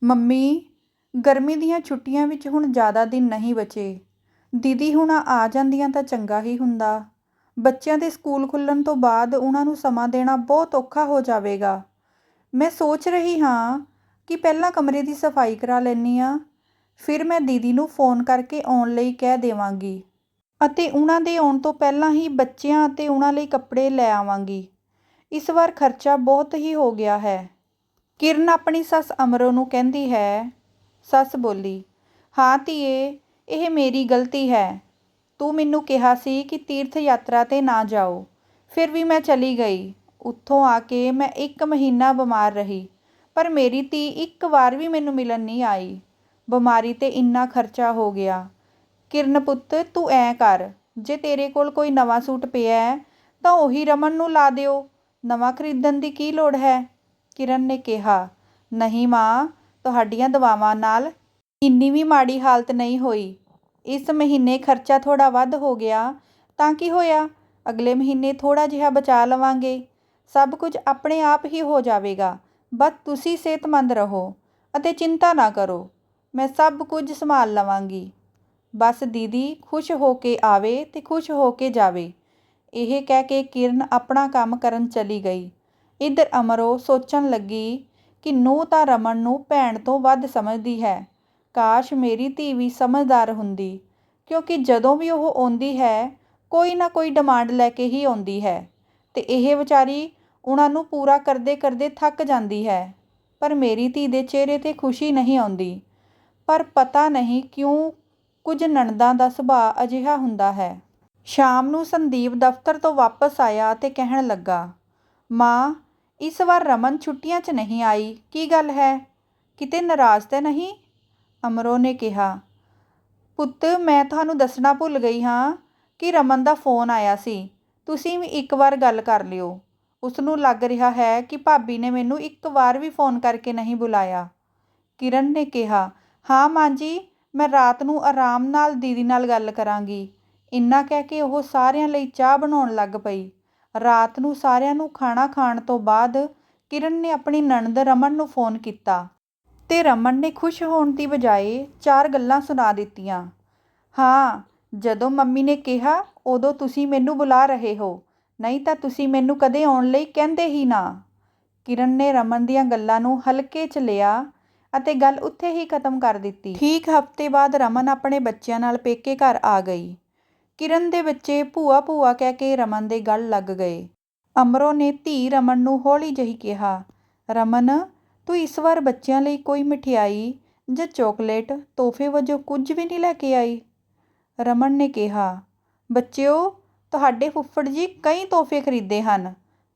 Mummy, ਗਰਮੀ ਦੀਆਂ ਛੁੱਟੀਆਂ ਵਿੱਚ ਹੁਣ ਜ਼ਿਆਦਾ ਦਿਨ ਨਹੀਂ ਬਚੇ। ਦੀਦੀ ਹੁਣਾਂ ਆ ਜਾਂਦੀਆਂ ਤਾਂ ਚੰਗਾ ਹੀ ਹੁੰਦਾ। ਬੱਚਿਆਂ ਦੇ ਸਕੂਲ ਖੁੱਲ੍ਹਣ ਤੋਂ ਬਾਅਦ ਉਹਨਾਂ ਨੂੰ ਸਮਾਂ ਦੇਣਾ ਬਹੁਤ ਔਖਾ ਹੋ ਜਾਵੇਗਾ। ਮੈਂ ਸੋਚ ਰਹੀ ਹਾਂ ਕਿ ਪਹਿਲਾਂ ਕਮਰੇ ਦੀ ਸਫਾਈ ਕਰਾ ਲੈਂਦੀ ਹਾਂ, ਫਿਰ ਮੈਂ ਦੀਦੀ ਨੂੰ ਫ਼ੋਨ ਕਰਕੇ ਆਉਣ ਲਈ ਕਹਿ ਦੇਵਾਂਗੀ ਅਤੇ ਉਹਨਾਂ ਦੇ ਆਉਣ ਤੋਂ ਪਹਿਲਾਂ ਹੀ ਬੱਚਿਆਂ ਅਤੇ ਉਹਨਾਂ ਲਈ ਕੱਪੜੇ ਲੈ ਆਵਾਂਗੀ। ਇਸ ਵਾਰ ਖਰਚਾ ਬਹੁਤ ਹੀ ਹੋ ਗਿਆ ਹੈ। ਕਿਰਨ ਆਪਣੀ ਸੱਸ ਅਮਰੋ ਨੂੰ ਕਹਿੰਦੀ ਹੈ। ਸੱਸ ਬੋਲੀ, ਹਾਂ ਧੀਏ, ਇਹ ਮੇਰੀ ਗਲਤੀ ਹੈ। ਤੂੰ ਮੈਨੂੰ ਕਿਹਾ ਸੀ ਕਿ ਤੀਰਥ ਯਾਤਰਾ 'ਤੇ ਨਾ ਜਾਓ, ਫਿਰ ਵੀ ਮੈਂ ਚਲੀ ਗਈ। ਉੱਥੋਂ ਆ ਕੇ ਮੈਂ 1 ਮਹੀਨਾ ਬਿਮਾਰ ਰਹੀ, ਪਰ ਮੇਰੀ ਧੀ ਇੱਕ ਵਾਰ ਵੀ ਮੈਨੂੰ ਮਿਲਣ ਨਹੀਂ ਆਈ। ਬਿਮਾਰੀ 'ਤੇ ਇੰਨਾ ਖਰਚਾ ਹੋ ਗਿਆ। ਕਿਰਨ ਪੁੱਤ, ਤੂੰ ਐਂ ਕਰ, ਜੇ ਤੇਰੇ ਕੋਲ ਕੋਈ ਨਵਾਂ ਸੂਟ ਪਿਆ ਹੈ ਤਾਂ ਉਹੀ ਰਮਨ ਨੂੰ ਲਾ ਦਿਓ। ਨਵਾਂ ਖਰੀਦਣ ਦੀ ਕੀ ਲੋੜ ਹੈ? ਕਿਰਨ ਨੇ ਕਿਹਾ। ਨਹੀਂ ਮਾਂ, ਤੁਹਾਡੀਆਂ ਦਵਾਵਾਂ ਨਾਲ ਇੰਨੀ ਵੀ ਮਾੜੀ ਹਾਲਤ ਨਹੀਂ ਹੋਈ। ਇਸ ਮਹੀਨੇ ਖਰਚਾ ਥੋੜ੍ਹਾ ਵੱਧ ਹੋ ਗਿਆ ਤਾਂ ਕੀ ਹੋਇਆ, ਅਗਲੇ ਮਹੀਨੇ ਥੋੜ੍ਹਾ ਜਿਹਾ ਬਚਾ ਲਵਾਂਗੇ। ਸਭ ਕੁਝ ਆਪਣੇ ਆਪ ਹੀ ਹੋ ਜਾਵੇਗਾ। ਬਸ ਤੁਸੀਂ ਸਿਹਤਮੰਦ ਰਹੋ ਅਤੇ ਚਿੰਤਾ ਨਾ ਕਰੋ। ਮੈਂ ਸਭ ਕੁਝ ਸੰਭਾਲ ਲਵਾਂਗੀ। ਬਸ ਦੀਦੀ ਖੁਸ਼ ਹੋ ਕੇ ਆਵੇ ਤੇ ਖੁਸ਼ ਹੋ ਕੇ ਜਾਵੇ। ਇਹ ਕਹਿ ਕੇ ਕਿਰਨ ਆਪਣਾ ਕੰਮ ਕਰਨ ਚਲੀ ਗਈ। ਇੱਧਰ ਅਮਰੋ ਸੋਚਣ ਲੱਗੀ ਕਿ ਨੂੰਹ ਤਾਂ ਰਮਨ ਨੂੰ ਭੈਣ ਤੋਂ ਵੱਧ ਸਮਝਦੀ ਹੈ। ਕਾਸ਼ ਮੇਰੀ ਧੀ ਵੀ ਸਮਝਦਾਰ ਹੁੰਦੀ, ਕਿਉਂਕਿ ਜਦੋਂ ਵੀ ਉਹ ਆਉਂਦੀ ਹੈ ਕੋਈ ਨਾ ਕੋਈ ਡਿਮਾਂਡ ਲੈ ਕੇ ਹੀ ਆਉਂਦੀ ਹੈ ਤੇ ਇਹ ਵਿਚਾਰੀ ਉਹਨਾਂ ਨੂੰ ਪੂਰਾ ਕਰਦੇ ਕਰਦੇ ਥੱਕ ਜਾਂਦੀ ਹੈ। ਪਰ ਮੇਰੀ ਧੀ ਦੇ ਚਿਹਰੇ 'ਤੇ ਖੁਸ਼ੀ ਨਹੀਂ ਆਉਂਦੀ। ਪਰ ਪਤਾ ਨਹੀਂ ਕਿਉਂ ਕੁਝ ਨਣਦਾਂ ਦਾ ਸੁਭਾਅ ਅਜਿਹਾ ਹੁੰਦਾ ਹੈ। ਸ਼ਾਮ ਨੂੰ ਸੰਦੀਪ ਦਫ਼ਤਰ ਤੋਂ ਵਾਪਸ ਆਇਆ ਅਤੇ ਕਹਿਣ ਲੱਗਾ, ਮਾਂ, ਇਸ ਵਾਰ ਰਮਨ ਛੁੱਟੀਆਂ 'ਚ ਨਹੀਂ ਆਈ, ਕੀ ਗੱਲ ਹੈ? ਕਿਤੇ ਨਾਰਾਜ਼ ਤਾਂ ਨਹੀਂ? ਅਮਰੋ ਨੇ ਕਿਹਾ। ਪੁੱਤ, ਮੈਂ ਤੁਹਾਨੂੰ ਦੱਸਣਾ ਭੁੱਲ ਗਈ ਹਾਂ ਕਿ ਰਮਨ ਦਾ ਫ਼ੋਨ ਆਇਆ ਸੀ। ਤੁਸੀਂ ਵੀ ਇੱਕ ਵਾਰ ਗੱਲ ਕਰ ਲਿਓ। ਉਸ ਨੂੰ ਲੱਗ ਰਿਹਾ ਹੈ ਕਿ ਭਾਬੀ ਨੇ ਮੈਨੂੰ ਇੱਕ ਵਾਰ ਵੀ ਫ਼ੋਨ ਕਰਕੇ ਨਹੀਂ ਬੁਲਾਇਆ। ਕਿਰਨ ਨੇ ਕਿਹਾ, ਹਾਂ ਮਾਂ ਜੀ, ਮੈਂ ਰਾਤ ਨੂੰ ਆਰਾਮ ਨਾਲ ਦੀਦੀ ਨਾਲ ਗੱਲ ਕਰਾਂਗੀ। ਇੰਨਾ ਕਹਿ ਕੇ ਉਹ ਸਾਰਿਆਂ ਲਈ ਚਾਹ ਬਣਾਉਣ ਲੱਗ ਪਈ। ਰਾਤ ਨੂੰ ਸਾਰਿਆਂ ਨੂੰ ਖਾਣਾ ਖਾਣ ਤੋਂ ਬਾਅਦ ਕਿਰਨ ਨੇ ਆਪਣੀ ਨਣਦ ਰਮਨ ਨੂੰ ਫ਼ੋਨ ਕੀਤਾ ਤੇ ਰਮਨ ਨੇ ਖੁਸ਼ ਹੋਣ ਦੀ ਬਜਾਏ 4 ਗੱਲਾਂ ਸੁਣਾ ਦਿੱਤੀਆਂ। ਹਾਂ, ਜਦੋਂ ਮੰਮੀ ਨੇ ਕਿਹਾ ਉਦੋਂ ਤੁਸੀਂ ਮੈਨੂੰ ਬੁਲਾ ਰਹੇ ਹੋ, ਨਹੀਂ ਤਾਂ ਤੁਸੀਂ ਮੈਨੂੰ ਕਦੇ ਆਉਣ ਲਈ ਕਹਿੰਦੇ ਹੀ ਨਾ। ਕਿਰਨ ਨੇ ਰਮਨ ਦੀਆਂ ਗੱਲਾਂ ਨੂੰ ਹਲਕੇ 'ਚ ਲਿਆ ਅਤੇ ਗੱਲ ਉੱਥੇ ਹੀ ਖਤਮ ਕਰ ਦਿੱਤੀ। ਠੀਕ ਹਫ਼ਤੇ ਬਾਅਦ ਰਮਨ ਆਪਣੇ ਬੱਚਿਆਂ ਨਾਲ ਪੇਕੇ ਘਰ ਆ ਗਈ। ਕਿਰਨ ਦੇ ਬੱਚੇ ਭੂਆ ਭੂਆ ਕਹਿ ਕੇ ਰਮਨ ਦੇ ਗਲ ਲੱਗ ਗਏ। ਅਮਰੋ ਨੇ ਧੀ ਰਮਨ ਨੂੰ ਹੌਲੀ ਜਿਹੀ ਕਿਹਾ, ਰਮਨ, ਤੂੰ ਇਸ ਵਾਰ ਬੱਚਿਆਂ ਲਈ ਕੋਈ ਮਠਿਆਈ ਜਾਂ ਚਾਕਲੇਟ ਤੋਹਫ਼ੇ ਵਜੋਂ ਕੁਝ ਵੀ ਨਹੀਂ ਲੈ ਕੇ ਆਈ? ਰਮਨ ਨੇ ਕਿਹਾ, ਬੱਚਿਓ, ਤੁਹਾਡੇ ਫੁੱਫੜ ਜੀ ਕਈ ਤੋਹਫ਼ੇ ਖਰੀਦੇ ਹਨ,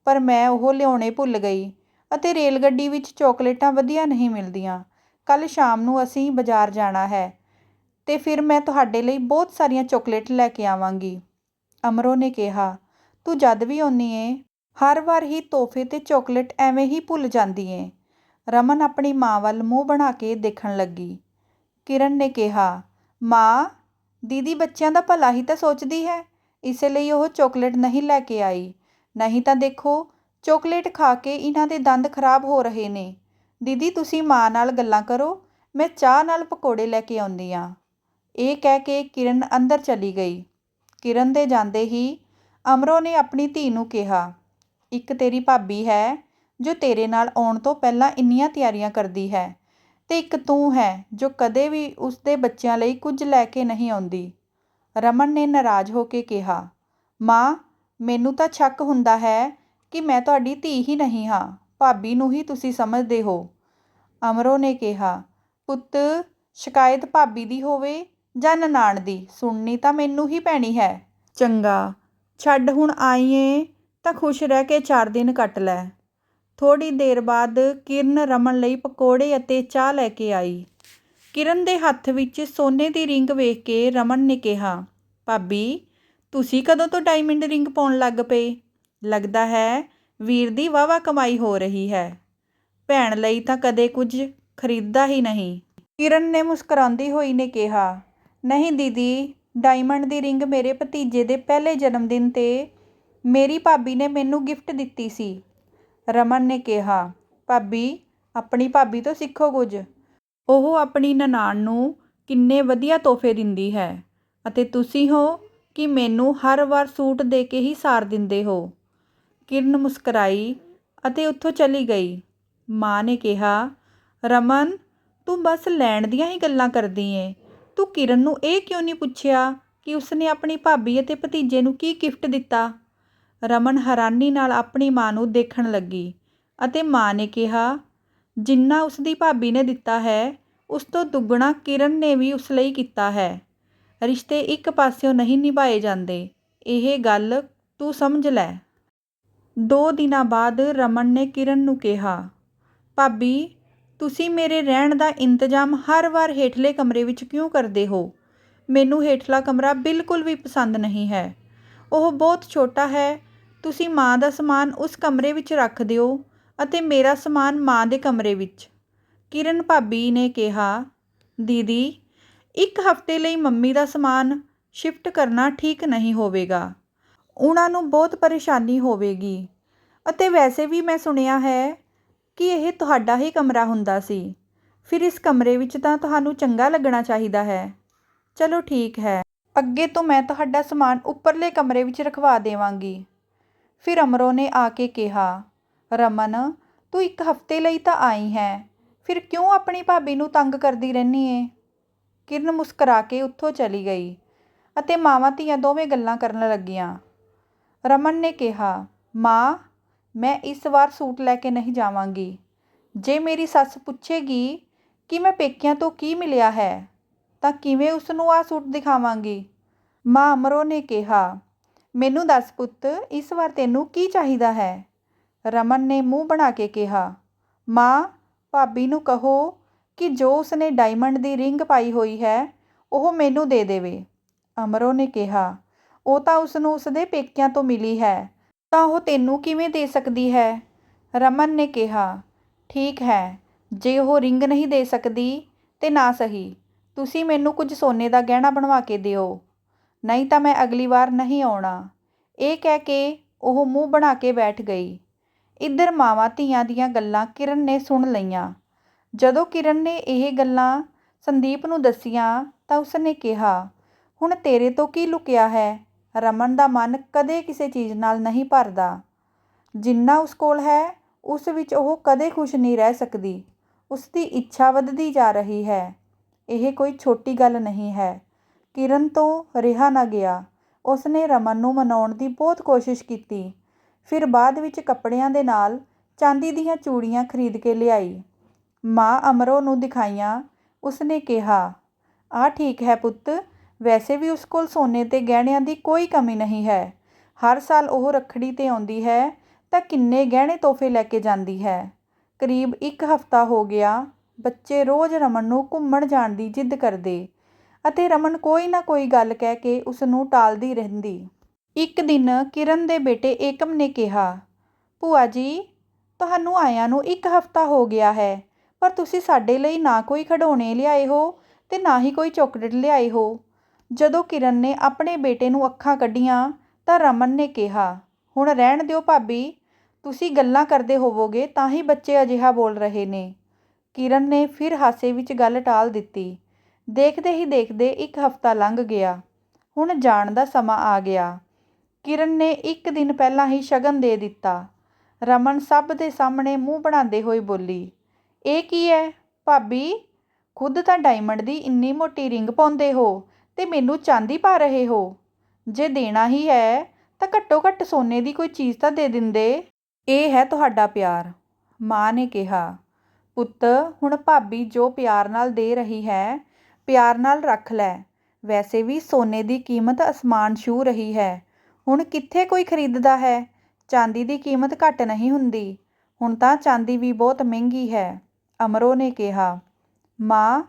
ਪਰ ਮੈਂ ਉਹ ਲਿਆਉਣੇ ਭੁੱਲ ਗਈ ਅਤੇ ਰੇਲ ਗੱਡੀ ਵਿੱਚ ਚਾਕਲੇਟਾਂ ਵਧੀਆ ਨਹੀਂ ਮਿਲਦੀਆਂ। ਕੱਲ੍ਹ ਸ਼ਾਮ ਨੂੰ ਅਸੀਂ ਬਾਜ਼ਾਰ ਜਾਣਾ ਹੈ ਤੇ ਫਿਰ ਮੈਂ ਤੁਹਾਡੇ ਲਈ ਬਹੁਤ ਸਾਰੀਆਂ ਚਾਕਲੇਟ ਲੈ ਕੇ ਆਵਾਂਗੀ। ਅਮਰੋ ਨੇ ਕਿਹਾ, ਤੂੰ ਜਦ ਵੀ ਆਉਂਦੀ ਏ, ਹਰ ਵਾਰ ਹੀ ਤੋਹਫ਼ੇ ਤੇ ਚਾਕਲੇਟ ਐਵੇਂ ਹੀ ਭੁੱਲ ਜਾਂਦੀ ਏ। ਰਮਨ ਆਪਣੀ ਮਾਂ ਵੱਲ ਮੂੰਹ ਬਣਾ ਕੇ ਦੇਖਣ ਲੱਗੀ। ਕਿਰਨ ਨੇ ਕਿਹਾ, ਮਾਂ, ਦੀਦੀ ਬੱਚਿਆਂ ਦਾ ਭਲਾ ਹੀ ਤਾਂ ਸੋਚਦੀ ਹੈ, ਇਸੇ ਲਈ ਉਹ ਚਾਕਲੇਟ ਨਹੀਂ ਲੈ ਕੇ ਆਈ। ਨਹੀਂ ਤਾਂ ਦੇਖੋ, ਚਾਕਲੇਟ ਖਾ ਕੇ ਇਹਨਾਂ ਦੇ ਦੰਦ ਖਰਾਬ ਹੋ ਰਹੇ ਨੇ। ਦੀਦੀ ਤੁਸੀਂ ਮਾਂ ਨਾਲ ਗੱਲਾਂ ਕਰੋ, ਮੈਂ ਚਾਹ ਨਾਲ ਪਕੌੜੇ ਲੈ ਕੇ ਆਉਂਦੀ ਹਾਂ। ਇਹ ਕਹਿ ਕੇ ਕਿਰਨ ਅੰਦਰ ਚਲੀ ਗਈ। ਕਿਰਨ ਦੇ ਜਾਂਦੇ ਹੀ ਅਮਰੋ ਨੇ ਆਪਣੀ ਧੀ ਨੂੰ ਕਿਹਾ, ਇੱਕ ਤੇਰੀ ਭਾਬੀ ਹੈ ਜੋ ਤੇਰੇ ਨਾਲ ਆਉਣ ਤੋਂ ਪਹਿਲਾਂ ਇੰਨੀਆਂ ਤਿਆਰੀਆਂ ਕਰਦੀ ਹੈ ਤੇ ਇੱਕ ਤੂੰ ਹੈ ਜੋ ਕਦੇ ਵੀ ਉਸਦੇ ਬੱਚਿਆਂ ਲਈ ਕੁਝ ਲੈ ਕੇ ਨਹੀਂ ਆਉਂਦੀ। ਰਮਨ ਨੇ ਨਾਰਾਜ਼ ਹੋ ਕੇ ਕਿਹਾ, ਮਾਂ, ਮੈਨੂੰ ਤਾਂ ਸ਼ੱਕ ਹੁੰਦਾ ਹੈ ਕਿ ਮੈਂ ਤੁਹਾਡੀ ਧੀ ਹੀ ਨਹੀਂ ਹਾਂ, ਭਾਬੀ ਨੂੰ ਹੀ ਤੁਸੀਂ ਸਮਝਦੇ ਹੋ। ਅਮਰੋ ਨੇ ਕਿਹਾ, ਪੁੱਤ, ਸ਼ਿਕਾਇਤ ਭਾਬੀ ਦੀ ਹੋਵੇ ਜਾਂ ਨਨਾਣ ਦੀ, ਸੁਣਨੀ ਤਾਂ ਮੈਨੂੰ ਹੀ ਪੈਣੀ ਹੈ। ਚੰਗਾ, ਛੱਡ, ਹੁਣ ਆਈ ਏ ਤਾਂ ਖੁਸ਼ ਰਹਿ ਕੇ 4 ਦਿਨ ਕੱਟ ਲੈ। ਥੋੜ੍ਹੀ ਦੇਰ ਬਾਅਦ ਕਿਰਨ ਰਮਨ ਲਈ ਪਕੌੜੇ ਅਤੇ ਚਾਹ ਲੈ ਕੇ ਆਈ। ਕਿਰਨ ਦੇ ਹੱਥ ਵਿੱਚ ਸੋਨੇ ਦੀ ਰਿੰਗ ਵੇਖ ਕੇ ਰਮਨ ਨੇ ਕਿਹਾ, ਭਾਬੀ, ਤੁਸੀਂ ਕਦੋਂ ਤੋਂ ਡਾਇਮੰਡ ਰਿੰਗ ਪਾਉਣ ਲੱਗ ਪਏ? ਲੱਗਦਾ ਹੈ ਵੀਰ ਦੀ ਵਾਹਵਾ ਕਮਾਈ ਹੋ ਰਹੀ ਹੈ। ਭੈਣ ਲਈ ਤਾਂ ਕਦੇ ਕੁਝ ਖਰੀਦਦਾ ਹੀ ਨਹੀਂ। ਕਿਰਨ ਨੇ ਮੁਸਕਰਾਉਂਦੀ ਹੋਈ ਨੇ ਕਿਹਾ, ਨਹੀਂ ਦੀਦੀ, ਡਾਇਮੰਡ ਦੀ ਰਿੰਗ ਮੇਰੇ ਭਤੀਜੇ ਦੇ ਪਹਿਲੇ ਜਨਮ ਦਿਨ 'ਤੇ ਮੇਰੀ ਭਾਬੀ ਨੇ ਮੈਨੂੰ ਗਿਫਟ ਦਿੱਤੀ ਸੀ। ਰਮਨ ਨੇ ਕਿਹਾ, ਭਾਬੀ, ਆਪਣੀ ਭਾਬੀ ਤੋਂ ਸਿੱਖੋ ਕੁਝ। ਉਹ ਆਪਣੀ ਨਨਾਣ ਨੂੰ ਕਿੰਨੇ ਵਧੀਆ ਤੋਹਫੇ ਦਿੰਦੀ ਹੈ ਅਤੇ ਤੁਸੀਂ ਹੋ ਕਿ ਮੈਨੂੰ ਹਰ ਵਾਰ ਸੂਟ ਦੇ ਕੇ ਹੀ ਸਾਰ ਦਿੰਦੇ ਹੋ। ਕਿਰਨ ਮੁਸਕਰਾਈ ਅਤੇ ਉੱਥੋਂ ਚਲੀ ਗਈ। ਮਾਂ ਨੇ ਕਿਹਾ, ਰਮਨ, ਤੂੰ ਬਸ ਲੈਣ ਦੀਆਂ ਹੀ ਗੱਲਾਂ ਕਰਦੀ ਏ। ਤੂੰ ਕਿਰਨ ਨੂੰ ਇਹ ਕਿਉਂ ਨਹੀਂ ਪੁੱਛਿਆ ਕਿ ਉਸਨੇ ਆਪਣੀ ਭਾਬੀ ਅਤੇ ਭਤੀਜੇ ਨੂੰ ਕੀ ਗਿਫਟ ਦਿੱਤਾ? ਰਮਨ ਹੈਰਾਨੀ ਨਾਲ ਆਪਣੀ ਮਾਂ ਨੂੰ ਦੇਖਣ ਲੱਗੀ ਅਤੇ ਮਾਂ ਨੇ ਕਿਹਾ, ਜਿੰਨਾ ਉਸਦੀ ਭਾਬੀ ਨੇ ਦਿੱਤਾ ਹੈ ਉਸ ਤੋਂ ਦੁੱਗਣਾ ਕਿਰਨ ਨੇ ਵੀ ਉਸ ਲਈ ਕੀਤਾ ਹੈ। ਰਿਸ਼ਤੇ ਇੱਕ ਪਾਸਿਓਂ ਨਹੀਂ ਨਿਭਾਏ ਜਾਂਦੇ, ਇਹ ਗੱਲ ਤੂੰ ਸਮਝ ਲੈ। 2 ਦਿਨਾਂ ਬਾਅਦ ਰਮਨ ਨੇ ਕਿਰਨ ਨੂੰ ਕਿਹਾ, ਭਾਬੀ, ਤੁਸੀਂ ਮੇਰੇ ਰਹਿਣ ਦਾ ਇੰਤਜ਼ਾਮ ਹਰ ਵਾਰ ਹੇਠਲੇ ਕਮਰੇ ਵਿੱਚ ਕਿਉਂ ਕਰਦੇ ਹੋ? ਮੈਨੂੰ ਹੇਠਲਾ ਕਮਰਾ ਬਿਲਕੁਲ ਵੀ ਪਸੰਦ ਨਹੀਂ ਹੈ। ਉਹ ਬਹੁਤ ਛੋਟਾ ਹੈ। ਤੁਸੀਂ ਮਾਂ ਦਾ ਸਮਾਨ ਉਸ ਕਮਰੇ ਵਿੱਚ ਰੱਖ ਦਿਓ ਅਤੇ ਮੇਰਾ ਸਮਾਨ ਮਾਂ ਦੇ ਕਮਰੇ ਵਿੱਚ। ਕਿਰਨ ਭਾਬੀ ਨੇ ਕਿਹਾ, ਦੀਦੀ, 1 ਹਫ਼ਤੇ ਲਈ ਮੰਮੀ ਦਾ ਸਮਾਨ ਸ਼ਿਫਟ ਕਰਨਾ ਠੀਕ ਨਹੀਂ ਹੋਵੇਗਾ। ਉਹਨਾਂ ਨੂੰ ਬਹੁਤ ਪਰੇਸ਼ਾਨੀ ਹੋਵੇਗੀ ਅਤੇ ਵੈਸੇ ਵੀ ਮੈਂ ਸੁਣਿਆ ਹੈ ਕਿ ਇਹ ਤੁਹਾਡਾ ਹੀ ਕਮਰਾ ਹੁੰਦਾ ਸੀ। ਫਿਰ ਇਸ ਕਮਰੇ ਵਿੱਚ ਤਾਂ ਤੁਹਾਨੂੰ ਚੰਗਾ ਲੱਗਣਾ ਚਾਹੀਦਾ ਹੈ। ਚਲੋ ਠੀਕ ਹੈ, ਅੱਗੇ ਤੋਂ ਮੈਂ ਤੁਹਾਡਾ ਸਮਾਨ ਉੱਪਰਲੇ ਕਮਰੇ ਵਿੱਚ ਰਖਵਾ ਦੇਵਾਂਗੀ। ਫਿਰ ਅਮਰੋ ਨੇ ਆ ਕੇ ਕਿਹਾ, ਰਮਨ, ਤੂੰ 1 ਹਫ਼ਤੇ ਲਈ ਤਾਂ ਆਈ ਹੈ, ਫਿਰ ਕਿਉਂ ਆਪਣੀ ਭਾਬੀ ਨੂੰ ਤੰਗ ਕਰਦੀ ਰਹਿੰਦੀ ਏ? ਕਿਰਨ ਮੁਸਕਰਾ ਕੇ ਉੱਥੋਂ ਚਲੀ ਗਈ ਅਤੇ ਮਾਵਾਂ ਧੀਆਂ ਦੋਵੇਂ ਗੱਲਾਂ ਕਰਨ ਲੱਗੀਆਂ। ਰਮਨ ਨੇ ਕਿਹਾ, ਮਾਂ, ਮੈਂ ਇਸ ਵਾਰ ਸੂਟ ਲੈ ਕੇ ਨਹੀਂ ਜਾਵਾਂਗੀ। ਜੇ ਮੇਰੀ ਸੱਸ ਪੁੱਛੇਗੀ ਕਿ ਮੈਂ ਪੇਕਿਆਂ ਤੋਂ ਕੀ ਮਿਲਿਆ ਹੈ ਤਾਂ ਕਿਵੇਂ ਉਸਨੂੰ ਆਹ ਸੂਟ ਦਿਖਾਵਾਂਗੀ? ਮਾਂ ਅਮਰੋ ਨੇ ਕਿਹਾ, ਮੈਨੂੰ ਦੱਸ ਪੁੱਤ, ਇਸ ਵਾਰ ਤੈਨੂੰ ਕੀ ਚਾਹੀਦਾ ਹੈ? ਰਮਨ ਨੇ ਮੂੰਹ ਬਣਾ ਕੇ ਕਿਹਾ, ਮਾਂ, ਭਾਬੀ ਨੂੰ ਕਹੋ ਕਿ ਜੋ ਉਸਨੇ ਡਾਇਮੰਡ ਦੀ ਰਿੰਗ ਪਾਈ ਹੋਈ ਹੈ ਉਹ ਮੈਨੂੰ ਦੇ ਦੇਵੇ। ਅਮਰੋ ਨੇ ਕਿਹਾ, ਉਹ ਤਾਂ ਉਸਨੂੰ ਉਸਦੇ ਪੇਕਿਆਂ ਤੋਂ ਮਿਲੀ ਹੈ, ਤਾਂ ਉਹ ਤੈਨੂੰ ਕਿਵੇਂ ਦੇ ਸਕਦੀ ਹੈ? ਰਮਨ ਨੇ ਕਿਹਾ, ਠੀਕ ਹੈ, ਜੇ ਉਹ ਰਿੰਗ ਨਹੀਂ ਦੇ ਸਕਦੀ ਤੇ ਨਾ ਸਹੀ, ਤੁਸੀਂ ਮੈਨੂੰ ਕੁਝ ਸੋਨੇ ਦਾ ਗਹਿਣਾ ਬਣਵਾ ਕੇ ਦਿਓ, ਨਹੀਂ ਤਾਂ ਮੈਂ ਅਗਲੀ ਵਾਰ ਨਹੀਂ ਆਉਣਾ। ਇਹ ਕਹਿ ਕੇ ਉਹ ਮੂੰਹ ਬਣਾ ਕੇ ਬੈਠ ਗਈ। ਇੱਧਰ ਮਾਵਾਂ ਧੀਆਂ ਦੀਆਂ ਗੱਲਾਂ ਕਿਰਨ ਨੇ ਸੁਣ ਲਈਆਂ। ਜਦੋਂ ਕਿਰਨ ਨੇ ਇਹ ਗੱਲਾਂ ਸੰਦੀਪ ਨੂੰ ਦੱਸੀਆਂ ਤਾਂ ਉਸਨੇ ਕਿਹਾ, ਹੁਣ ਤੇਰੇ ਤੋਂ ਕੀ ਲੁਕਿਆ ਹੈ? ਰਮਨ ਦਾ ਮਨ ਕਦੇ ਕਿਸੇ ਚੀਜ਼ ਨਾਲ ਨਹੀਂ ਭਰਦਾ। ਜਿੰਨਾ ਉਸ ਕੋਲ ਹੈ ਉਸ ਵਿੱਚ ਉਹ ਕਦੇ ਖੁਸ਼ ਨਹੀਂ ਰਹਿ ਸਕਦੀ। ਉਸਦੀ ਇੱਛਾ ਵੱਧਦੀ ਜਾ ਰਹੀ ਹੈ। ਇਹ ਕੋਈ ਛੋਟੀ ਗੱਲ ਨਹੀਂ ਹੈ। ਕਿਰਨ ਤੋਂ ਰਿਹਾ ਨਾ ਗਿਆ। ਉਸਨੇ ਰਮਨ ਨੂੰ ਮਨਾਉਣ ਦੀ ਬਹੁਤ ਕੋਸ਼ਿਸ਼ ਕੀਤੀ। ਫਿਰ ਬਾਅਦ ਵਿੱਚ ਕੱਪੜਿਆਂ ਦੇ ਨਾਲ ਚਾਂਦੀ ਦੀਆਂ ਚੂੜੀਆਂ ਖਰੀਦ ਕੇ ਲਿਆਈ। ਮਾਂ ਅਮਰੋ ਨੂੰ ਦਿਖਾਈਆਂ। ਉਸਨੇ ਕਿਹਾ, ਆਹ ਠੀਕ ਹੈ ਪੁੱਤ, ਵੈਸੇ ਵੀ ਉਸ ਕੋਲ ਸੋਨੇ ਤੇ ਗਹਿਣਿਆਂ ਦੀ ਕੋਈ ਕਮੀ ਨਹੀਂ ਹੈ। ਹਰ ਸਾਲ ਉਹ ਰੱਖੜੀ 'ਤੇ ਆਉਂਦੀ ਹੈ ਤਾਂ ਕਿੰਨੇ ਗਹਿਣੇ ਤੋਹਫੇ ਲੈ ਕੇ ਜਾਂਦੀ ਹੈ। ਕਰੀਬ 1 ਹਫ਼ਤਾ ਹੋ ਗਿਆ। ਬੱਚੇ ਰੋਜ਼ ਰਮਨ ਨੂੰ ਘੁੰਮਣ ਜਾਣ ਦੀ ਜਿੱਦ ਕਰਦੇ ਅਤੇ ਰਮਨ ਕੋਈ ਨਾ ਕੋਈ ਗੱਲ ਕਹਿ ਕੇ ਉਸ ਨੂੰ ਟਾਲਦੀ ਰਹਿੰਦੀ। ਇੱਕ ਦਿਨ ਕਿਰਨ ਦੇ ਬੇਟੇ ਏਕਮ ਨੇ ਕਿਹਾ, ਭੂਆ ਜੀ, ਤੁਹਾਨੂੰ ਆਇਆਂ ਨੂੰ 1 ਹਫ਼ਤਾ ਹੋ ਗਿਆ ਹੈ, ਪਰ ਤੁਸੀਂ ਸਾਡੇ ਲਈ ਨਾ ਕੋਈ ਖਿਡੌਣੇ ਲਿਆਏ ਹੋ ਤੇ ਨਾ ਹੀ ਕੋਈ ਚਾਕਲੇਟ ਲਿਆਏ ਹੋ। ਜਦੋਂ ਕਿਰਨ ਨੇ ਆਪਣੇ ਬੇਟੇ ਨੂੰ ਅੱਖਾਂ ਕੱਢੀਆਂ ਤਾਂ ਰਮਨ ਨੇ ਕਿਹਾ, ਹੁਣ ਰਹਿਣ ਦਿਓ ਭਾਬੀ, ਤੁਸੀਂ ਗੱਲਾਂ ਕਰਦੇ ਹੋਵੋਗੇ ਤਾਂ ਹੀ ਬੱਚੇ ਅਜਿਹਾ ਬੋਲ ਰਹੇ ਨੇ। ਕਿਰਨ ਨੇ ਫਿਰ ਹਾਸੇ ਵਿੱਚ ਗੱਲ ਟਾਲ ਦਿੱਤੀ। ਦੇਖਦੇ ਹੀ ਦੇਖਦੇ 1 ਹਫ਼ਤਾ ਲੰਘ ਗਿਆ। ਹੁਣ ਜਾਣ ਦਾ ਸਮਾਂ ਆ ਗਿਆ। ਕਿਰਨ ਨੇ 1 ਦਿਨ ਪਹਿਲਾਂ ਹੀ ਸ਼ਗਨ ਦੇ ਦਿੱਤਾ। ਰਮਨ ਸਭ ਦੇ ਸਾਹਮਣੇ ਮੂੰਹ ਬਣਾਉਂਦੇ ਹੋਏ ਬੋਲੀ, ਇਹ ਕੀ ਹੈ ਭਾਬੀ, ਖੁਦ ਤਾਂ ਡਾਇਮੰਡ ਦੀ ਇੰਨੀ ਮੋਟੀ ਰਿੰਗ ਪਾਉਂਦੇ ਹੋ ਤੇ ਮੈਨੂੰ ਚਾਂਦੀ ਪਾ ਰਹੇ ਹੋ। ਜੇ ਦੇਣਾ ਹੀ ਹੈ ਤਾਂ ਘੱਟੋ ਘੱਟ ਸੋਨੇ ਦੀ ਕੋਈ ਚੀਜ਼ ਤਾਂ ਦੇ ਦਿੰਦੇ। ਇਹ ਹੈ ਤੁਹਾਡਾ ਪਿਆਰ। ਮਾਂ ਨੇ ਕਿਹਾ, ਪੁੱਤ, ਹੁਣ ਭਾਬੀ ਜੋ ਪਿਆਰ ਨਾਲ ਦੇ ਰਹੀ ਹੈ, ਪਿਆਰ ਨਾਲ ਰੱਖ ਲੈ। ਵੈਸੇ ਵੀ ਸੋਨੇ ਦੀ ਕੀਮਤ ਅਸਮਾਨ ਛੂਹ ਰਹੀ ਹੈ। ਹੁਣ ਕਿੱਥੇ ਕੋਈ ਖਰੀਦਦਾ ਹੈ। ਚਾਂਦੀ ਦੀ ਕੀਮਤ ਘੱਟ ਨਹੀਂ ਹੁੰਦੀ। ਹੁਣ ਤਾਂ ਚਾਂਦੀ ਵੀ ਬਹੁਤ ਮਹਿੰਗੀ ਹੈ। ਅਮਰੋ ਨੇ ਕਿਹਾ, ਮਾਂ,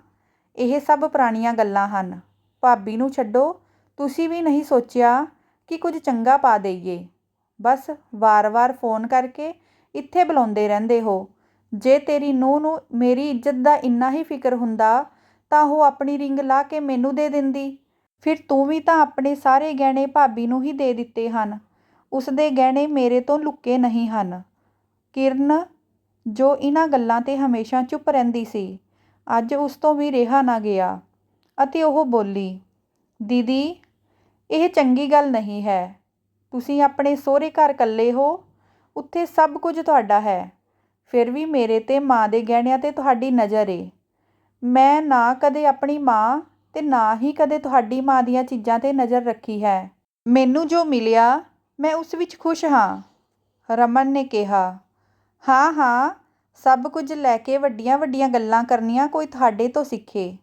ਇਹ ਸਭ ਪੁਰਾਣੀਆਂ ਗੱਲਾਂ ਹਨ। ਭਾਬੀ ਨੂੰ ਛੱਡੋ। ਤੁਸੀਂ ਵੀ ਨਹੀਂ ਸੋਚਿਆ ਕਿ ਕੁਝ ਚੰਗਾ ਪਾ ਦੇਈਏ। ਬਸ ਵਾਰ-ਵਾਰ ਫੋਨ ਕਰਕੇ ਇੱਥੇ ਬੁਲਾਉਂਦੇ ਰਹਿੰਦੇ ਹੋ। ਜੇ ਤੇਰੀ ਨੂੰਹ ਨੂੰ ਮੇਰੀ ਇੱਜ਼ਤ ਦਾ ਇੰਨਾ ਹੀ ਫਿਕਰ ਹੁੰਦਾ ਤਾਂ ਉਹ ਆਪਣੀ ਰਿੰਗ ਲਾ ਕੇ ਮੈਨੂੰ ਦੇ ਦਿੰਦੀ। ਫਿਰ ਤੂੰ ਵੀ ਤਾਂ ਆਪਣੇ ਸਾਰੇ ਗਹਿਣੇ ਭਾਬੀ ਨੂੰ ਹੀ ਦੇ ਦਿੱਤੇ ਹਨ। ਉਸਦੇ ਗਹਿਣੇ ਮੇਰੇ ਤੋਂ ਲੁਕੇ ਨਹੀਂ ਹਨ। ਕਿਰਨ, ਜੋ ਇਹਨਾਂ ਗੱਲਾਂ 'ਤੇ ਹਮੇਸ਼ਾ ਚੁੱਪ ਰਹਿੰਦੀ ਸੀ, ਅੱਜ ਉਸ ਤੋਂ ਵੀ ਰਿਹਾ ਨਾ ਗਿਆ ਅਤੇ ਉਹ ਬੋਲੀ, ਦੀਦੀ ਇਹ ਚੰਗੀ ਗੱਲ ਨਹੀਂ ਹੈ। ਤੁਸੀਂ ਆਪਣੇ ਸਹੁਰੇ ਘਰ ਇਕੱਲੇ ਹੋ, ਉੱਥੇ ਸਭ ਕੁਝ ਤੁਹਾਡਾ ਹੈ। ਫਿਰ ਵੀ ਮੇਰੇ ਤੇ ਮਾਂ ਦੇ ਗਹਿਣਿਆਂ 'ਤੇ ਤੁਹਾਡੀ ਨਜ਼ਰ ਏ। ਮੈਂ ਨਾ ਕਦੇ ਆਪਣੀ ਮਾਂ ਤੇ ਨਾ ਹੀ ਕਦੇ ਤੁਹਾਡੀ ਮਾਂ ਦੀਆਂ ਚੀਜ਼ਾਂ 'ਤੇ ਨਜ਼ਰ ਰੱਖੀ ਹੈ। ਮੈਨੂੰ ਜੋ ਮਿਲਿਆ ਮੈਂ ਉਸ ਵਿੱਚ ਖੁਸ਼ ਹਾਂ। ਰਮਨ ਨੇ ਕਿਹਾ, ਹਾਂ ਹਾਂ, ਸਭ ਕੁਝ ਲੈ ਕੇ ਵੱਡੀਆਂ ਵੱਡੀਆਂ ਗੱਲਾਂ ਕਰਨੀਆਂ ਕੋਈ ਤੁਹਾਡੇ ਤੋਂ ਸਿੱਖੇ।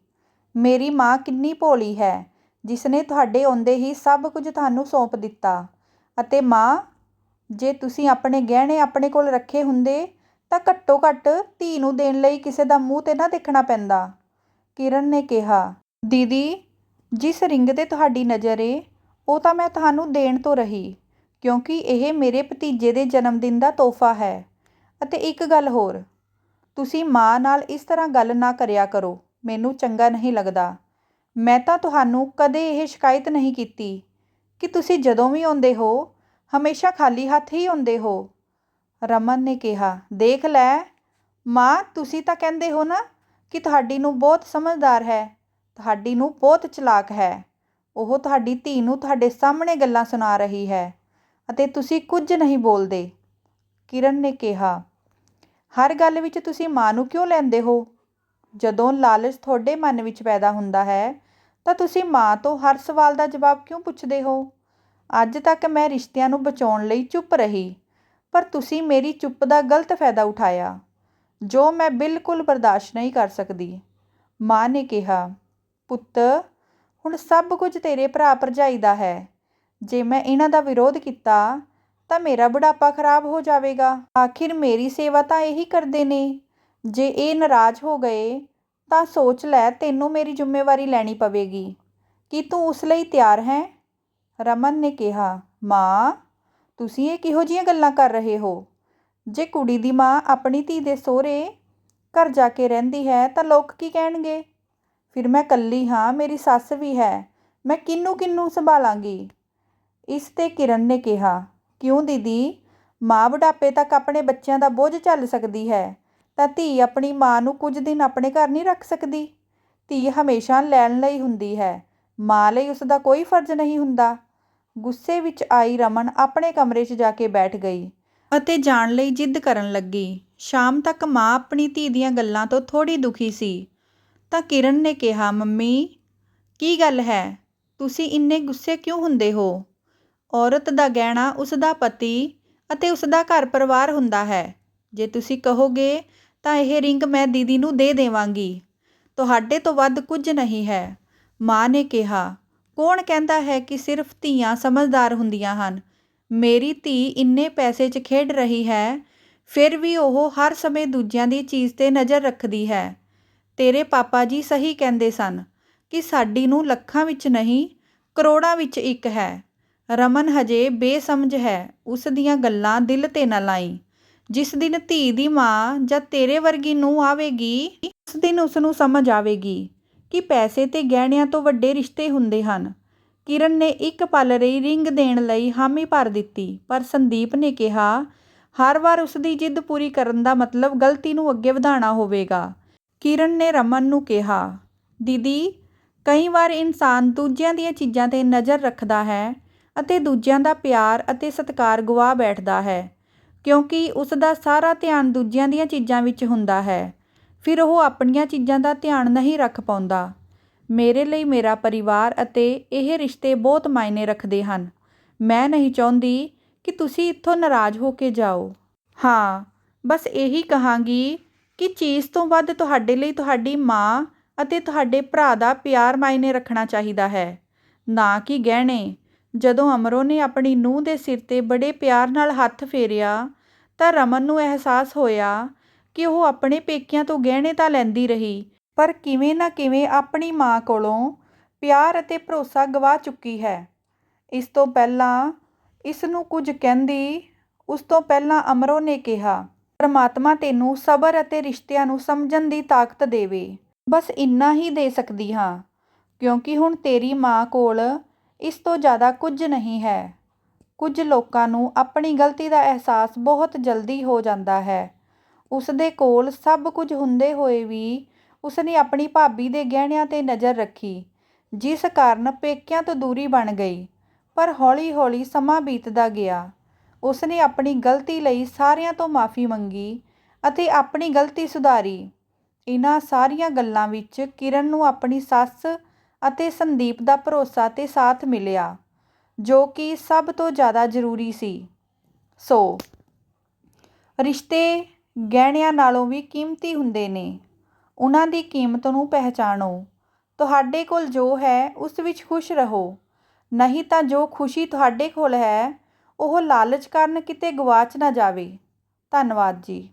ਮੇਰੀ ਮਾਂ ਕਿੰਨੀ ਭੋਲੀ ਹੈ, ਜਿਸ ਨੇ ਤੁਹਾਡੇ ਆਉਂਦੇ ਹੀ ਸਭ ਕੁਝ ਤੁਹਾਨੂੰ ਸੌਂਪ ਦਿੱਤਾ। ਅਤੇ ਮਾਂ, ਜੇ ਤੁਸੀਂ ਆਪਣੇ ਗਹਿਣੇ ਆਪਣੇ ਕੋਲ ਰੱਖੇ ਹੁੰਦੇ ਤਾਂ ਘੱਟੋ ਘੱਟ ਧੀ ਨੂੰ ਦੇਣ ਲਈ ਕਿਸੇ ਦਾ ਮੂੰਹ 'ਤੇ ਨਾ ਦੇਖਣਾ ਪੈਂਦਾ। ਕਿਰਨ ਨੇ ਕਿਹਾ, ਦੀਦੀ ਜਿਸ ਰਿੰਗ 'ਤੇ ਤੁਹਾਡੀ ਨਜ਼ਰ ਏ ਉਹ ਤਾਂ ਮੈਂ ਤੁਹਾਨੂੰ ਦੇਣ ਤੋਂ ਰਹੀ, ਕਿਉਂਕਿ ਇਹ ਮੇਰੇ ਭਤੀਜੇ ਦੇ ਜਨਮ ਦਿਨ ਦਾ ਤੋਹਫਾ ਹੈ। ਅਤੇ ਇੱਕ ਗੱਲ ਹੋਰ, ਤੁਸੀਂ ਮਾਂ ਨਾਲ ਇਸ ਤਰ੍ਹਾਂ ਗੱਲ ਨਾ ਕਰਿਆ ਕਰੋ, ਮੈਨੂੰ ਚੰਗਾ ਨਹੀਂ ਲੱਗਦਾ। ਮੈਂ ਤਾਂ ਤੁਹਾਨੂੰ ਕਦੇ ਇਹ ਸ਼ਿਕਾਇਤ ਨਹੀਂ ਕੀਤੀ ਕਿ ਤੁਸੀਂ ਜਦੋਂ ਵੀ ਆਉਂਦੇ ਹੋ ਹਮੇਸ਼ਾ ਖਾਲੀ ਹੱਥ ਹੀ ਆਉਂਦੇ ਹੋ। ਰਮਨ ਨੇ ਕਿਹਾ, ਦੇਖ ਲੈ ਮਾਂ, ਤੁਸੀਂ ਤਾਂ ਕਹਿੰਦੇ ਹੋ ਨਾ ਕਿ ਤੁਹਾਡੀ ਨੂੰ ਬਹੁਤ ਸਮਝਦਾਰ ਹੈ, ਤੁਹਾਡੀ ਨੂੰ ਬਹੁਤ ਚਲਾਕ ਹੈ। ਉਹ ਤੁਹਾਡੀ ਧੀ ਨੂੰ ਤੁਹਾਡੇ ਸਾਹਮਣੇ ਗੱਲਾਂ ਸੁਣਾ ਰਹੀ ਹੈ ਅਤੇ ਤੁਸੀਂ ਕੁਝ ਨਹੀਂ ਬੋਲਦੇ। ਕਿਰਨ ਨੇ ਕਿਹਾ, ਹਰ ਗੱਲ ਵਿੱਚ ਤੁਸੀਂ ਮਾਂ ਨੂੰ ਕਿਉਂ ਲੈਂਦੇ ਹੋ? ਜਦੋਂ ਲਾਲਚ ਤੁਹਾਡੇ ਮਨ ਵਿੱਚ ਪੈਦਾ ਹੁੰਦਾ ਹੈ ਤਾਂ ਤੁਸੀਂ ਮਾਂ ਤੋਂ ਹਰ ਸਵਾਲ ਦਾ ਜਵਾਬ ਕਿਉਂ ਪੁੱਛਦੇ ਹੋ? ਅੱਜ ਤੱਕ ਮੈਂ ਰਿਸ਼ਤਿਆਂ ਨੂੰ ਬਚਾਉਣ ਲਈ ਚੁੱਪ ਰਹੀ, ਪਰ ਤੁਸੀਂ ਮੇਰੀ ਚੁੱਪ ਦਾ ਗਲਤ ਫਾਇਦਾ ਉਠਾਇਆ, ਜੋ ਮੈਂ ਬਿਲਕੁਲ ਬਰਦਾਸ਼ਤ ਨਹੀਂ ਕਰ ਸਕਦੀ। ਮਾਂ ਨੇ ਕਿਹਾ, ਪੁੱਤ ਹੁਣ ਸਭ ਕੁਝ ਤੇਰੇ ਭਰਾ ਭਰਜਾਈ ਦਾ ਹੈ। ਜੇ ਮੈਂ ਇਹਨਾਂ ਦਾ ਵਿਰੋਧ ਕੀਤਾ ਤਾਂ ਮੇਰਾ ਬੁਢਾਪਾ ਖਰਾਬ ਹੋ ਜਾਵੇਗਾ। ਆਖਿਰ ਮੇਰੀ ਸੇਵਾ ਤਾਂ ਇਹੀ ਕਰਦੇ ਨੇ। ਜੇ ਇਹ ਨਾਰਾਜ਼ ਹੋ ਗਏ ਤਾਂ ਸੋਚ ਲੈ ਤੈਨੂੰ ਮੇਰੀ ਜ਼ਿੰਮੇਵਾਰੀ ਲੈਣੀ ਪਵੇਗੀ। ਕੀ ਤੂੰ ਉਸ ਲਈ ਤਿਆਰ ਹੈ? ਰਮਨ ਨੇ ਕਿਹਾ, ਮਾਂ ਤੁਸੀਂ ਇਹ ਕਿਹੋ ਜਿਹੀਆਂ ਗੱਲਾਂ ਕਰ ਰਹੇ ਹੋ? ਜੇ ਕੁੜੀ ਦੀ ਮਾਂ ਆਪਣੀ ਧੀ ਦੇ ਸਹੁਰੇ ਘਰ ਜਾ ਕੇ ਰਹਿੰਦੀ ਹੈ ਤਾਂ ਲੋਕ ਕੀ ਕਹਿਣਗੇ? ਫਿਰ ਮੈਂ ਇਕੱਲੀ ਹਾਂ, ਮੇਰੀ ਸੱਸ ਵੀ ਹੈ, ਮੈਂ ਕਿਹਨੂੰ ਸੰਭਾਲਾਂਗੀ? ਇਸ 'ਤੇ ਕਿਰਨ ਨੇ ਕਿਹਾ, ਕਿਉਂ ਦੀਦੀ, ਮਾਂ ਬੁਢਾਪੇ ਤੱਕ ਆਪਣੇ ਬੱਚਿਆਂ ਦਾ ਬੋਝ ਝੱਲ ਸਕਦੀ ਹੈ ਤਾਂ ਧੀ ਆਪਣੀ ਮਾਂ ਨੂੰ ਕੁਝ ਦਿਨ ਆਪਣੇ ਘਰ ਨਹੀਂ ਰੱਖ ਸਕਦੀ? ਧੀ ਹਮੇਸ਼ਾ ਲੈਣ ਲਈ ਹੁੰਦੀ ਹੈ, ਮਾਂ ਲਈ ਉਸ ਦਾ ਕੋਈ ਫਰਜ਼ ਨਹੀਂ ਹੁੰਦਾ। ਗੁੱਸੇ ਵਿੱਚ ਆਈ ਰਮਨ ਆਪਣੇ ਕਮਰੇ 'ਚ ਜਾ ਕੇ ਬੈਠ ਗਈ ਅਤੇ ਜਾਣ ਲਈ ਜਿੱਦ ਕਰਨ ਲੱਗੀ। ਸ਼ਾਮ ਤੱਕ ਮਾਂ ਆਪਣੀ ਧੀ ਦੀਆਂ ਗੱਲਾਂ ਤੋਂ ਥੋੜ੍ਹੀ ਦੁਖੀ ਸੀ ਤਾਂ ਕਿਰਨ ਨੇ ਕਿਹਾ, ਮੰਮੀ ਕੀ ਗੱਲ ਹੈ, ਤੁਸੀਂ ਇੰਨੇ ਗੁੱਸੇ ਕਿਉਂ ਹੁੰਦੇ ਹੋ? ਔਰਤ ਦਾ ਗਹਿਣਾ ਉਸ ਦਾ ਪਤੀ ਅਤੇ ਉਸ ਦਾ ਘਰ ਪਰਿਵਾਰ ਹੁੰਦਾ ਹੈ। ਜੇ ਤੁਸੀਂ ਕਹੋਗੇ ਤਾਂ ਇਹ ਰਿੰਗ ਮੈਂ ਦੀਦੀ ਨੂੰ ਦੇ ਦੇਵਾਂਗੀ, ਤੁਹਾਡੇ ਤੋਂ ਵੱਧ ਕੁਝ ਨਹੀਂ ਹੈ। ਮਾਂ ਨੇ ਕਿਹਾ, ਕੌਣ ਕਹਿੰਦਾ ਹੈ ਕਿ ਸਿਰਫ ਧੀਆਂ ਸਮਝਦਾਰ ਹੁੰਦੀਆਂ ਹਨ? ਮੇਰੀ ਧੀ ਇੰਨੇ ਪੈਸੇ 'ਚ ਖੇਡ ਰਹੀ ਹੈ, ਫਿਰ ਵੀ ਉਹ ਹਰ ਸਮੇਂ ਦੂਜਿਆਂ ਦੀ ਚੀਜ਼ 'ਤੇ ਨਜ਼ਰ ਰੱਖਦੀ ਹੈ। ਤੇਰੇ ਪਾਪਾ ਜੀ ਸਹੀ ਕਹਿੰਦੇ ਸਨ ਕਿ ਸਾਡੀ ਨੂੰ ਲੱਖਾਂ ਵਿੱਚ ਨਹੀਂ ਕਰੋੜਾਂ ਵਿੱਚ ਇੱਕ ਹੈ। ਰਮਨ ਹਜੇ ਬੇਸਮਝ ਹੈ, ਉਸ ਦੀਆਂ ਗੱਲਾਂ ਦਿਲ 'ਤੇ ਨਾ ਲਾਈ। ਜਿਸ ਦਿਨ ਧੀ ਦੀ ਮਾਂ ਜਾਂ ਤੇਰੇ ਵਰਗੀ ਨੂੰ ਆਵੇਗੀ, ਉਸ ਦਿਨ ਉਸ ਨੂੰ ਸਮਝ ਆਵੇਗੀ ਕਿ ਪੈਸੇ ਤੇ ਗਹਿਣਿਆਂ ਤੋਂ ਵੱਡੇ ਰਿਸ਼ਤੇ ਹੁੰਦੇ ਹਨ। ਕਿਰਨ ਨੇ ਇੱਕ ਪਲ ਲਈ ਰਿੰਗ ਦੇਣ ਲਈ ਹਾਮੀ ਭਰ ਦਿੱਤੀ, ਪਰ ਸੰਦੀਪ ਨੇ ਕਿਹਾ, ਹਰ ਵਾਰ ਉਸ ਦੀ ਜਿੱਦ ਪੂਰੀ ਕਰਨ ਦਾ ਮਤਲਬ ਗਲਤੀ ਨੂੰ ਅੱਗੇ ਵਧਾਉਣਾ ਹੋਵੇਗਾ। ਕਿਰਨ ਨੇ ਰਮਨ ਨੂੰ ਕਿਹਾ, ਦੀਦੀ ਕਈ ਵਾਰ ਇਨਸਾਨ ਦੂਜਿਆਂ ਦੀਆਂ ਚੀਜ਼ਾਂ 'ਤੇ ਨਜ਼ਰ ਰੱਖਦਾ ਹੈ ਅਤੇ ਦੂਜਿਆਂ ਦਾ ਪਿਆਰ ਅਤੇ ਸਤਿਕਾਰ ਗਵਾ ਬੈਠਦਾ ਹੈ, ਕਿਉਂਕਿ ਉਸ ਦਾ ਸਾਰਾ ਧਿਆਨ ਦੂਜਿਆਂ ਦੀਆਂ ਚੀਜ਼ਾਂ ਵਿੱਚ ਹੁੰਦਾ ਹੈ। ਫਿਰ ਉਹ ਆਪਣੀਆਂ ਚੀਜ਼ਾਂ ਦਾ ਧਿਆਨ ਨਹੀਂ ਰੱਖ ਪਾਉਂਦਾ। ਮੇਰੇ ਲਈ ਮੇਰਾ ਪਰਿਵਾਰ ਅਤੇ ਇਹ ਰਿਸ਼ਤੇ ਬਹੁਤ ਮਾਇਨੇ ਰੱਖਦੇ ਹਨ। ਮੈਂ ਨਹੀਂ ਚਾਹੁੰਦੀ ਕਿ ਤੁਸੀਂ ਇੱਥੋਂ ਨਾਰਾਜ਼ ਹੋ ਕੇ ਜਾਓ। ਹਾਂ, ਬਸ ਇਹੀ ਕਹਾਂਗੀ ਕਿ ਚੀਜ਼ ਤੋਂ ਵੱਧ ਤੁਹਾਡੇ ਲਈ ਤੁਹਾਡੀ ਮਾਂ ਅਤੇ ਤੁਹਾਡੇ ਭਰਾ ਦਾ ਪਿਆਰ ਮਾਇਨੇ ਰੱਖਣਾ ਚਾਹੀਦਾ ਹੈ, ਨਾ ਕਿ ਗਹਿਣੇ। ਜਦੋਂ ਅਮਰੋ ਨੇ ਆਪਣੀ ਨੂੰਹ ਦੇ ਸਿਰ 'ਤੇ ਬੜੇ ਪਿਆਰ ਨਾਲ ਹੱਥ ਫੇਰਿਆ ਤਾਂ ਰਮਨ ਨੂੰ ਅਹਿਸਾਸ ਹੋਇਆ ਕਿ ਉਹ ਆਪਣੇ ਪੇਕਿਆਂ ਤੋਂ ਗਹਿਣੇ ਤਾਂ ਲੈਂਦੀ ਰਹੀ, ਪਰ ਕਿਵੇਂ ਨਾ ਕਿਵੇਂ ਆਪਣੀ ਮਾਂ ਕੋਲੋਂ ਪਿਆਰ ਅਤੇ ਭਰੋਸਾ ਗਵਾ ਚੁੱਕੀ ਹੈ। ਇਸ ਤੋਂ ਪਹਿਲਾਂ ਇਸ ਨੂੰ ਕੁਝ ਕਹਿੰਦੀ, ਉਸ ਤੋਂ ਪਹਿਲਾਂ ਅਮਰੋ ਨੇ ਕਿਹਾ, ਪਰਮਾਤਮਾ ਤੈਨੂੰ ਸਬਰ ਅਤੇ ਰਿਸ਼ਤਿਆਂ ਨੂੰ ਸਮਝਣ ਦੀ ਤਾਕਤ ਦੇਵੇ। ਬਸ ਇੰਨਾ ਹੀ ਦੇ ਸਕਦੀ ਹਾਂ, ਕਿਉਂਕਿ ਹੁਣ ਤੇਰੀ ਮਾਂ ਕੋਲ ਇਸ ਤੋਂ ਜ਼ਿਆਦਾ ਕੁਝ ਨਹੀਂ ਹੈ। ਕੁਝ ਲੋਕਾਂ ਨੂੰ ਆਪਣੀ ਗਲਤੀ ਦਾ ਅਹਿਸਾਸ ਬਹੁਤ ਜਲਦੀ ਹੋ ਜਾਂਦਾ ਹੈ। ਉਸ ਦੇ ਕੋਲ ਸਭ ਕੁਝ ਹੁੰਦੇ ਹੋਏ ਵੀ ਉਸਨੇ ਆਪਣੀ ਭਾਬੀ ਦੇ ਗਹਿਣਿਆਂ 'ਤੇ ਨਜ਼ਰ ਰੱਖੀ, ਜਿਸ ਕਾਰਨ ਪੇਕਿਆਂ ਤੋਂ ਦੂਰੀ ਬਣ ਗਈ। ਪਰ ਹੌਲੀ-ਹੌਲੀ ਸਮਾਂ ਬੀਤਦਾ ਗਿਆ। ਉਸਨੇ ਆਪਣੀ ਗਲਤੀ ਲਈ ਸਾਰਿਆਂ ਤੋਂ ਮਾਫ਼ੀ ਮੰਗੀ ਅਤੇ ਆਪਣੀ ਗਲਤੀ ਸੁਧਾਰੀ। ਇਹਨਾਂ ਸਾਰੀਆਂ ਗੱਲਾਂ ਵਿੱਚ ਕਿਰਨ ਨੂੰ ਆਪਣੀ ਸੱਸ ਅਤੇ ਸੰਦੀਪ ਦਾ ਭਰੋਸਾ ਤੇ ਸਾਥ ਮਿਲਿਆ, ਜੋ ਕਿ ਸਭ ਤੋਂ ਜ਼ਿਆਦਾ ਜ਼ਰੂਰੀ ਸੀ। ਸੋ, ਰਿਸ਼ਤੇ ਗਹਿਣਿਆਂ ਨਾਲੋਂ ਵੀ ਕੀਮਤੀ ਹੁੰਦੇ ਨੇ। ਉਹਨਾਂ ਦੀ ਕੀਮਤ ਨੂੰ ਪਹਿਚਾਣੋ। ਤੁਹਾਡੇ ਕੋਲ ਜੋ ਹੈ ਉਸ ਵਿੱਚ ਖੁਸ਼ ਰਹੋ, ਨਹੀਂ ਤਾਂ ਜੋ ਖੁਸ਼ੀ ਤੁਹਾਡੇ ਕੋਲ ਹੈ ਉਹ ਲਾਲਚ ਕਾਰਨ ਕਿਤੇ ਗਵਾਚ ਨਾ ਜਾਵੇ। ਧੰਨਵਾਦ ਜੀ।